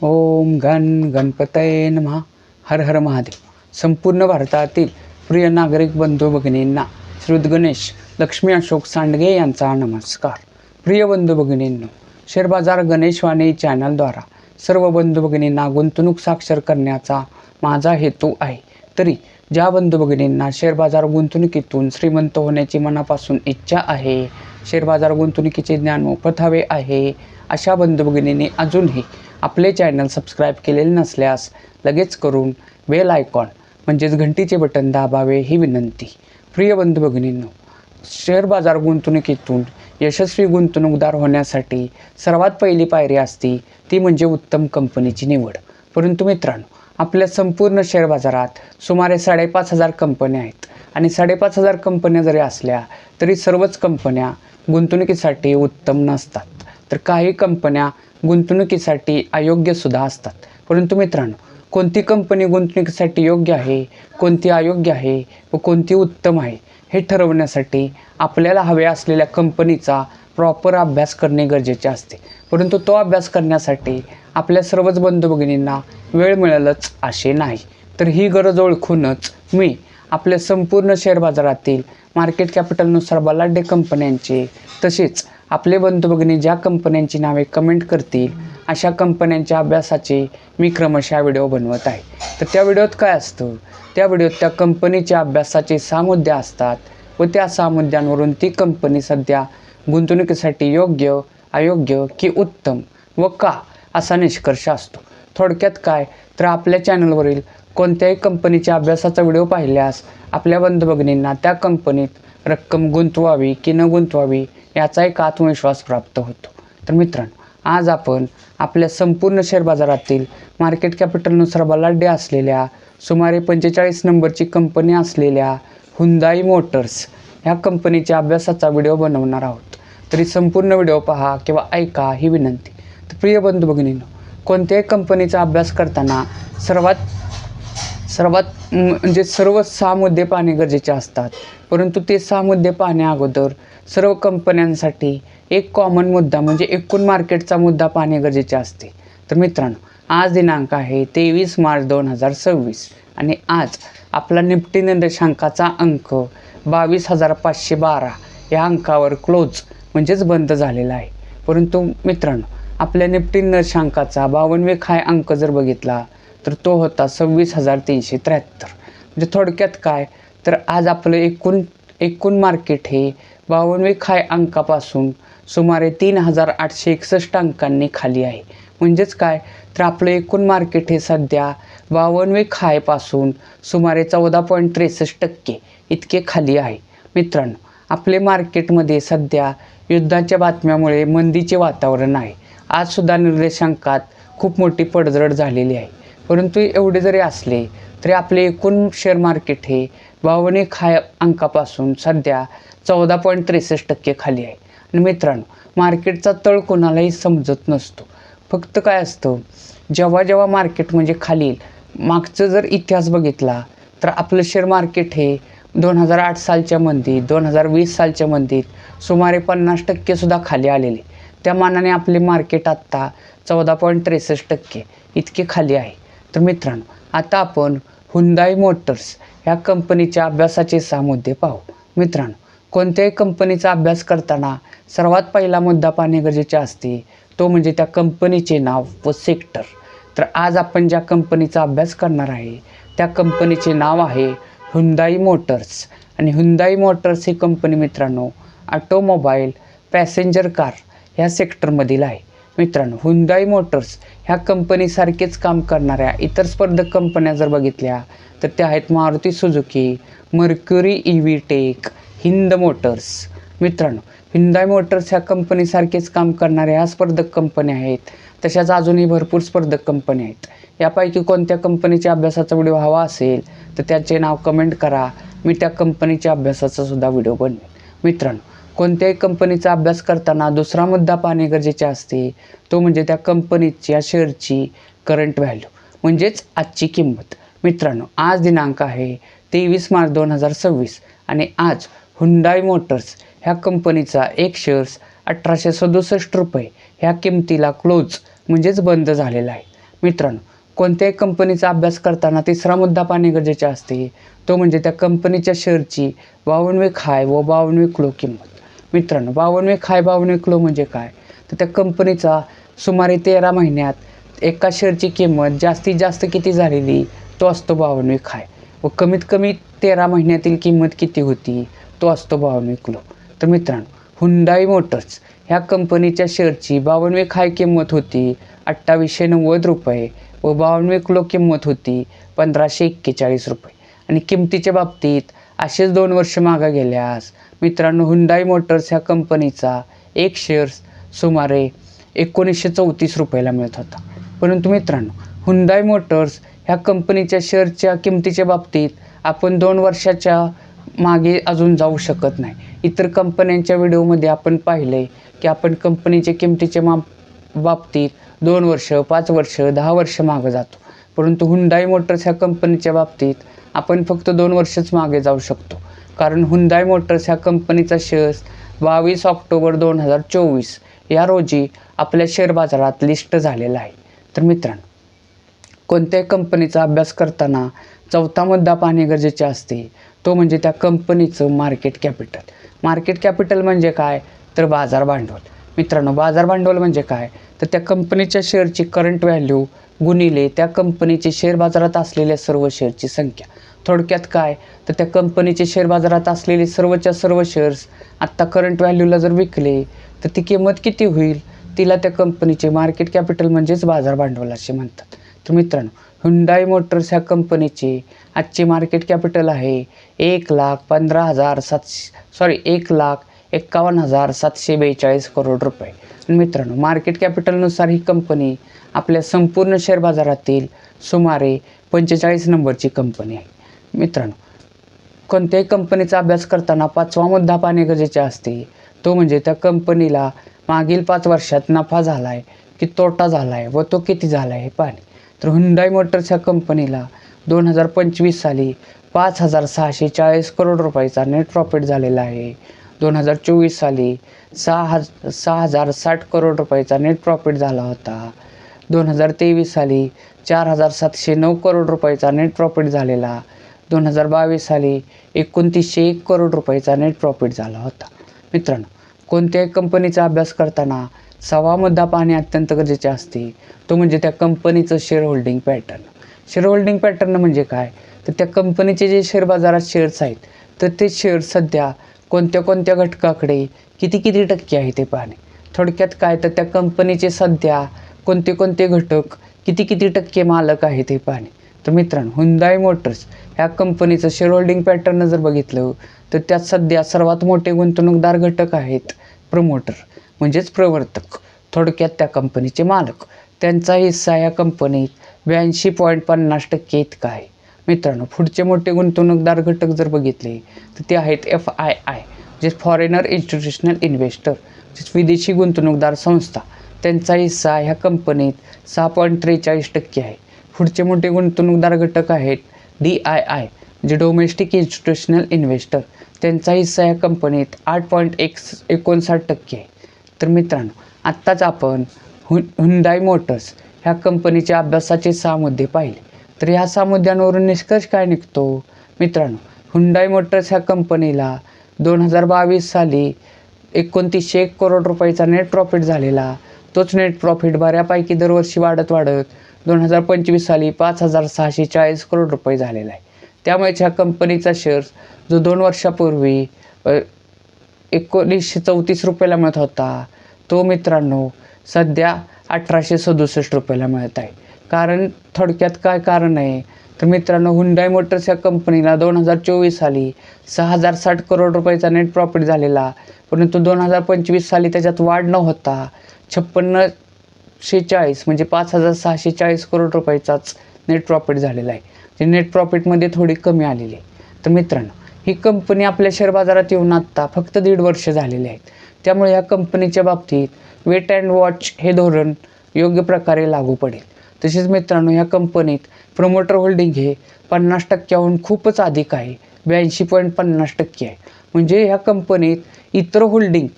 ओम गण गणपतये नमः. हर हर महादेव. संपूर्ण भारतातील प्रिय नागरिक बंधू भगिनींना श्री गणेश लक्ष्मी अशोक सांडगे यांचा नमस्कार. प्रिय बंधू भगिनींनो, शेअर बाजार गणेशवाणी चॅनलद्वारा सर्व बंधू भगिनींना गुंतवणूक साक्षर करण्याचा माझा हेतू आहे. तरी ज्या बंधू भगिनींना शेअर बाजार गुंतवणुकीतून श्रीमंत होण्याची मनापासून इच्छा आहे, शेअर बाजार गुंतवणुकीचे ज्ञान मोफत हवे आहे, अशा बंधू भगिनींनी अजूनही आपले चॅनल सबस्क्राईब केलेले नसल्यास लगेच करून बेल आयकॉन म्हणजेच घंटीचे बटन दाबावे ही विनंती. प्रिय बंधू भगिनींनो, शेअर बाजार गुंतवणुकीतून यशस्वी गुंतवणूकदार होण्यासाठी सर्वात पहिली पायरी असती ती म्हणजे उत्तम कंपनीची निवड. परंतु मित्रांनो, आपल्या संपूर्ण शेअर बाजारात सुमारे 5,500 कंपन्या आहेत आणि 5,500 कंपन्या जरी असल्या तरी सर्वच कंपन्या गुंतवणुकीसाठी उत्तम नसतात. तर काही कंपन्या गुंतवणुकीसाठी अयोग्यसुद्धा असतात. परंतु मित्रांनो, कोणती कंपनी गुंतवणुकीसाठी योग्य आहे, कोणती अयोग्य आहे व कोणती उत्तम आहे हे ठरवण्यासाठी आपल्याला हव्या असलेल्या कंपनीचा प्रॉपर अभ्यास करणे गरजेचे असते. परंतु तो अभ्यास करण्यासाठी आपल्या सर्वच बंधू भगिनींना वेळ मिळेलच असे नाही. तर ही गरज ओळखूनच मी आपल्या संपूर्ण शेअर बाजारातील मार्केट कॅपिटलनुसार बलाढ्य कंपन्यांचे तसेच आपले बंधू भगिनी ज्या कंपन्यांची नावे कमेंट करतील अशा कंपन्यांच्या अभ्यासाचे मी क्रमशः व्हिडिओ बनवत आहे. तर त्या व्हिडिओत काय असतं, त्या व्हिडिओत त्या कंपनीच्या अभ्यासाचे 6 मुद्दे असतात व त्या 6 मुद्द्यांवरून ती कंपनी सध्या गुंतवणुकीसाठी योग्य, अयोग्य की उत्तम व का असा निष्कर्ष असतो. थोडक्यात काय, तर आपल्या चॅनलवरील कोणत्याही कंपनीच्या अभ्यासाचा व्हिडिओ पाहिल्यास आपल्या बंधू भगिनींना त्या कंपनीत रक्कम गुंतवावी की न गुंतवावी याचा एक आत्मविश्वास प्राप्त होतो. तर मित्रांनो, आज आपण आपल्या संपूर्ण शेअर बाजारातील मार्केट कॅपिटलनुसार बलाढ्य असलेल्या सुमारे 45 नंबरची कंपनी असलेल्या हुंदाई मोटर्स ह्या कंपनीच्या अभ्यासाचा व्हिडिओ बनवणार आहोत. तरी संपूर्ण व्हिडिओ पहा किंवा ऐका ही विनंती. तर प्रिय बंधू भगिनींनो, कोणत्याही कंपनीचा अभ्यास करताना सर्व 6 मुद्दे पाहणे गरजेचे असतात. परंतु ते 6 मुद्दे पाहण्या अगोदर सर्व कंपन्यांसाठी एक कॉमन मुद्दा म्हणजे एकूण मार्केटचा मुद्दा पाहणे गरजेचे असते. तर मित्रांनो, आज दिनांक आहे 23 मार्च 2026 आणि आज आपला निफ्टी निर्देशांकाचा अंक 22,512 या अंकावर क्लोज म्हणजेच बंद झालेला आहे. परंतु मित्रांनो, आपल्या निफ्टी निर्देशांकाचा 52वे खाय अंक जर बघितला तर तो होता 26,373. म्हणजे थोडक्यात काय, तर आज आपलं एकूण मार्केट हे 52वे खाय अंकापासून सुमारे 3,861 अंकांनी खाली आहे. म्हणजेच काय, तर आपलं एकूण मार्केट हे सध्या 52वे खायपासून सुमारे 14.63% इतके खाली आहे. मित्रांनो, आपले मार्केटमध्ये सध्या युद्धाच्या बातम्यामुळे मंदीचे वातावरण आहे. आजसुद्धा निर्देशांकात खूप मोठी पडझड झालेली आहे. परंतु एवढे जरी असले तरी आपले एकूण शेअर मार्केट हे 52वे खाय अंकापासून सध्या 14.63% खाली आहे. आणि मित्रांनो, मार्केटचा तळ कोणालाही समजत नसतो. फक्त काय असतं, जेव्हा मार्केट म्हणजे खाली मागचं जर इतिहास बघितला तर आपलं शेअर मार्केट हे 2008 सालच्या मंदीत, 2020 सालच्या मंदीत सुमारे 50% सुद्धा खाली आलेले. त्या मानाने आपले मार्केट आत्ता 14.63% इतके खाली आहे. तर मित्रांनो, आता आपण हुंदाई मोटर्स ह्या कंपनीच्या अभ्यासाचे 6 मुद्दे पाहू. मित्रांनो, कोणत्याही कंपनीचा अभ्यास करताना सर्वात पहिला मुद्दा पाहणे गरजेचे असते तो म्हणजे त्या कंपनीचे नाव व सेक्टर. तर आज आपण ज्या कंपनीचा अभ्यास करणार आहे त्या कंपनीचे नाव आहे हुंदाई मोटर्स. आणि हुंदाई मोटर्स ही कंपनी मित्रांनो ऑटोमोबाईल, पॅसेंजर कार ह्या सेक्टरमधील आहे. मित्रांनो, हुंदाई मोटर्स ह्या कंपनीसारखेच काम करणाऱ्या इतर स्पर्धक कंपन्या जर बघितल्या तर त्या आहेत Maruti Suzuki, Mercury EV tech, Hind Motors. मित्रांनो, हुंदाई मोटर्स ह्या कंपनीसारखेच काम करणाऱ्या ह्या स्पर्धक कंपन्या आहेत. तशाच अजूनही भरपूर स्पर्धक कंपन्या आहेत. यापैकी कोणत्या कंपनीच्या अभ्यासाचा व्हिडिओ हवा असेल तर त्याचे नाव कमेंट करा, मी त्या कंपनीच्या अभ्यासाचा सुद्धा व्हिडिओ बनवेन. मित्रांनो, कोणत्याही कंपनीचा अभ्यास करताना दुसरा मुद्दा पाहणे गरजेचे असते तो म्हणजे त्या कंपनीच्या शेअरची करंट व्हॅल्यू म्हणजेच आजची किंमत. मित्रांनो, आज दिनांक आहे 23 मार्च 2026 आणि आज हुंदाई मोटर्स ह्या कंपनीचा एक शेअर्स 1,867 रुपये ह्या किमतीला क्लोज म्हणजेच बंद झालेला आहे. मित्रांनो, कोणत्याही कंपनीचा अभ्यास करताना तिसरा मुद्दा पाहणे गरजेचे असते, तो म्हणजे त्या कंपनीच्या शेअरची वावणवेक हाय व वावणवेक लो किंमत. मित्रांनो, वावणवेक हाय वावणवेक लो म्हणजे काय, तर त्या कंपनीचा सुमारे 13 महिन्यात एका शेअरची किंमत जास्तीत जास्त किती झालेली, तो असतो वावणवेक हाय. व कमीत कमी 13 महिन्यातील किंमत किती होती, तो असतो वावणवेक लो. तर मित्रांनो, हुंडाई मोटर्स ह्या कंपनीच्या शेअरची वावणवेक हाय किंमत होती 2890 रुपये व वावणवेक लो किंमत होती 1541 रुपये. आणि किमतीच्या बाबतीत असेच 2 वर्ष मागे गेल्यास मित्रांनो, हुंडाई मोटर्स ह्या कंपनीचा एक शेअर्स सुमारे 1934 रुपयाला मिळत होता. परंतु मित्रांनो, हुंडाई मोटर्स ह्या कंपनीच्या शेअरच्या किमतीच्या बाबतीत आपण 2 वर्षाच्या मागे अजून जाऊ शकत नाही. इतर कंपन्यांच्या व्हिडिओमध्ये आपण पाहिले की आपण कंपनीच्या किमतीच्या बाबतीत 2 वर्ष, 5 वर्ष, 10 वर्ष मागे जातो. परंतु हुंडाई मोटर्स ह्या कंपनीच्या बाबतीत आपण फक्त 2 वर्षच मागे जाऊ शकतो. कारण हुंडाई मोटर्स ह्या कंपनीचा शेअर्स 22 ऑक्टोबर 2024 या रोजी आपल्या शेअर बाजारात लिस्ट झालेला आहे. तर मित्रांनो, कोणत्याही कंपनीचा अभ्यास करताना चौथा मुद्दा पाहणे गरजेचे असते, तो म्हणजे त्या कंपनीचं मार्केट कॅपिटल. मार्केट कॅपिटल म्हणजे काय, तर बाजार भांडवल. मित्रांनो, बाजार भांडवल म्हणजे काय, तर त्या कंपनीच्या शेअरची करंट व्हॅल्यू गुणिले त्या कंपनीचे शेअर बाजारात असलेल्या सर्व शेअरची संख्या. थोडक्यात काय, तर त्या कंपनीचे शेअर बाजारात असलेले सर्वच्या सर्व शेअर्स आत्ता करंट व्हॅल्यूला जर विकले तर ती किंमत किती होईल, तिला त्या कंपनीचे मार्केट कॅपिटल म्हणजेच बाजार भांडवल असे म्हणतात. तर मित्रांनो, हुंडाई मोटर्स ह्या कंपनीची आजची मार्केट कॅपिटल आहे 1,51,742 करोड रुपये. मित्रांनो, मार्केट कॅपिटलनुसार ही कंपनी आपल्या संपूर्ण शेअर बाजारातील सुमारे 45 नंबरची कंपनी आहे. मित्रांनो, कोणत्याही कंपनीचा अभ्यास करताना 5वा मुद्दा पाहणे गरजेचे असते, तो म्हणजे त्या कंपनीला मागील 5 वर्षात नफा झाला आहे की तोटा झाला आहे व तो किती झाला आहे हे पाहणे. तर हुंडाई मोटर्स ह्या कंपनीला 2025 साली 5,640 करोड रुपयाचा नेट प्रॉफिट झालेला आहे. 2024 साली 6,060 करोड रुपयाचा नेट प्रॉफिट झाला होता. 2023 साली 4,709 करोड रुपयाचा नेट प्रॉफिट झालेला. 2022 साली 2,901 करोड रुपयाचा नेट प्रॉफिट झाला होता. मित्रांनो, कोणत्याही कंपनीचा अभ्यास करताना 6वा मुद्दा पाहणे अत्यंत गरजेचे असते, तो म्हणजे त्या कंपनीचं share holding pattern. Share holding pattern म्हणजे काय, तर त्या कंपनीचे जे शेअर बाजारात शेअर्स आहेत तर ते शेअर सध्या कोणत्या कोणत्या घटकाकडे किती किती टक्के आहे ते पाहणे. थोडक्यात काय, तर त्या कंपनीचे सध्या कोणते कोणते घटक किती किती टक्के मालक आहे ते पाहणे. तर मित्रांनो, हुंडाई मोटर्स ह्या कंपनीचं शेअर होल्डिंग पॅटर्न जर बघितलं तर त्यात सध्या सर्वात मोठे गुंतवणूकदार घटक आहेत प्रमोटर म्हणजेच प्रवर्तक, थोडक्यात त्या कंपनीचे मालक. त्यांचा हिस्सा या कंपनीत 82.50% इतका आहे. मित्रांनो, पुढचे मोठे गुंतवणूकदार घटक जर बघितले तर ते आहेत FII, जे फॉरेनर इन्स्टिट्यूशनल इन्व्हेस्टर, विदेशी गुंतवणूकदार संस्था. त्यांचा हिस्सा ह्या कंपनीत 6.43% आहे. पुढचे मोठे गुंतवणूकदार घटक आहेत DII, जे डोमेस्टिक इन्स्टिट्यूशनल इन्व्हेस्टर. त्यांचा हिस्सा या कंपनीत 8.59% आहे. तर मित्रांनो, आत्ताच आपण हुंडाई मोटर्स ह्या कंपनीच्या अभ्यासाचे 6 मुद्दे पाहिले. तर ह्या 6 मुद्द्यांवरून निष्कर्ष काय निघतो, मित्रांनो, हुंडाई मोटर्स ह्या कंपनीला 2022 साली 2,901 करोड रुपयाचा नेट प्रॉफिट झालेला. तोच नेट प्रॉफिट बऱ्यापैकी दरवर्षी वाढत 2025 साली 5,640 करोड रुपये झालेला आहे. त्यामुळेच ह्या कंपनीचा शेअर्स जो 2 वर्षापूर्वी 1934 रुपयाला मिळत होता, तो मित्रांनो सध्या 1,867 रुपयाला मिळत आहे. कारण थोडक्यात काय कारण आहे, तर मित्रांनो, हुंडाई मोटर्स या कंपनीला 2024 साली 6,060 करोड रुपयाचा नेट प्रॉफिट झालेला. परंतु 2025 साली त्याच्यात वाढ न होता 5640 म्हणजे 5,640 करोड रुपयाचाच नेट प्रॉफिट झालेला आहे. जे नेट प्रॉफिटमध्ये थोडी कमी आलेली आहे. तर मित्रांनो, ही कंपनी आपल्या शेअर बाजारात येऊन आत्ता फक्त 1.5 वर्ष झालेले आहेत. त्यामुळे या कंपनीच्या बाबतीत वेट अँड वॉच हे धोरण योग्य प्रकारे लागू पडेल. तसेच मित्रांनो, ह्या कंपनीत प्रमोटर होल्डिंग हे 50%हून खूपच अधिक आहे, 82.50% आहे. म्हणजे ह्या कंपनीत इतर होल्डिंग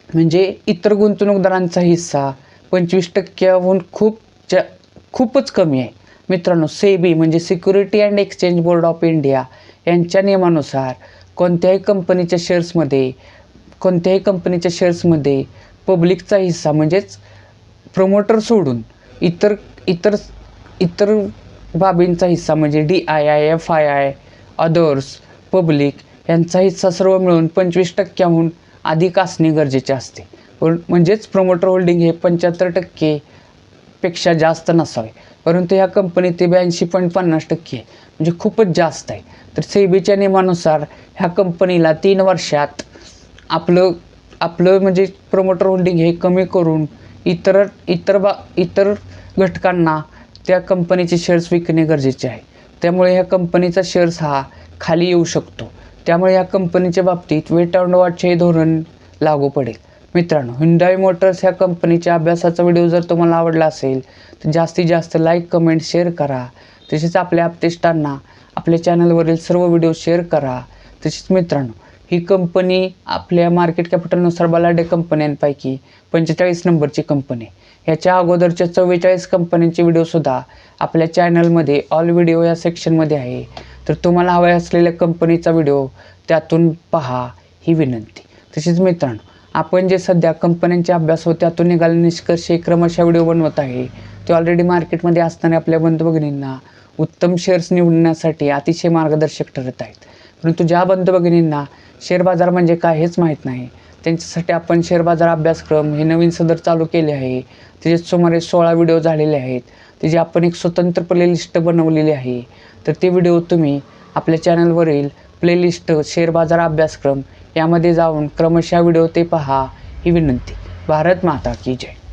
म्हणजे इतर गुंतवणूकदारांचा हिस्सा 25%हून खूप खूपच कमी आहे. मित्रांनो, सेबी म्हणजे security and exchange board of India यांच्या नियमानुसार कोणत्याही कंपनीच्या शेअर्समध्ये पब्लिकचा हिस्सा म्हणजेच प्रमोटर सोडून इतर इतर इतर बाबींचा हिस्सा म्हणजे DII, FII, अदर्स, पब्लिक यांचा हिस्सा सर्व मिळून 25% अधिक असणे गरजेचे असते. म्हणजेच प्रमोटर होल्डिंग हे 75% पेक्षा जास्त नसावे. परंतु ह्या कंपनीत ते 82.50% आहे, म्हणजे खूपच जास्त आहे. तर सेबीच्या नियमानुसार ह्या कंपनीला 3 वर्षात आपलं म्हणजे प्रमोटर होल्डिंग हे कमी करून इतर घटकांना त्या कंपनीचे शेअर्स विकणे गरजेचे आहे. त्यामुळे ह्या कंपनीचा शेअर्स हा खाली येऊ शकतो. त्यामुळे ह्या कंपनीच्या बाबतीत वेट अँड वॉच हे धोरण लागू पडेल. मित्रांनो, Hyundai मोटर्स ह्या कंपनीच्या अभ्यासाचा व्हिडिओ जर तुम्हाला आवडला असेल तर जास्तीत जास्त लाईक, कमेंट, शेअर करा. तसेच आपल्या अपतेष्टांना आपल्या चॅनलवरील सर्व व्हिडिओ शेअर करा. तसेच मित्रांनो, ही कंपनी आपल्या मार्केट कॅपिटलनुसार बलाढ्य कंपन्यांपैकी 45 नंबरची कंपनी. ह्याच्या अगोदरच्या 44 कंपन्यांचे व्हिडिओसुद्धा आपल्या चॅनलमध्ये ऑल व्हिडिओ या सेक्शनमध्ये आहे. तर तुम्हाला हव्या असलेल्या कंपनीचा व्हिडिओ त्यातून पहा ही विनंती. तसेच मित्रांनो, आपण जे सध्या कंपन्यांचे अभ्यास व त्यातून निघालेले निष्कर्ष क्रमशः व्हिडिओ बनवत आहे ते ऑलरेडी मार्केटमध्ये असणाऱ्या आपल्या बंधू भगिनींना उत्तम शेअर्स निवडण्यासाठी अतिशय मार्गदर्शक ठरत आहेत. परंतु ज्या बंधू भगिनींना शेअर बाजार म्हणजे काय हेच माहीत नाही, त्यांच्यासाठी आपण शेअर बाजार अभ्यासक्रम हे नवीन सदर चालू केले आहे. त्याचे सुमारे 16 व्हिडिओ झालेले आहेत. त्याची आपण एक स्वतंत्र प्लेलिस्ट बनवलेली आहे. तर ते व्हिडिओ तुम्ही आपल्या चॅनलवरील प्लेलिस्ट शेअर बाजार अभ्यासक्रम यामध्ये जाऊन क्रमशः व्हिडिओ ते पहा ही विनंती. भारत माता की जय.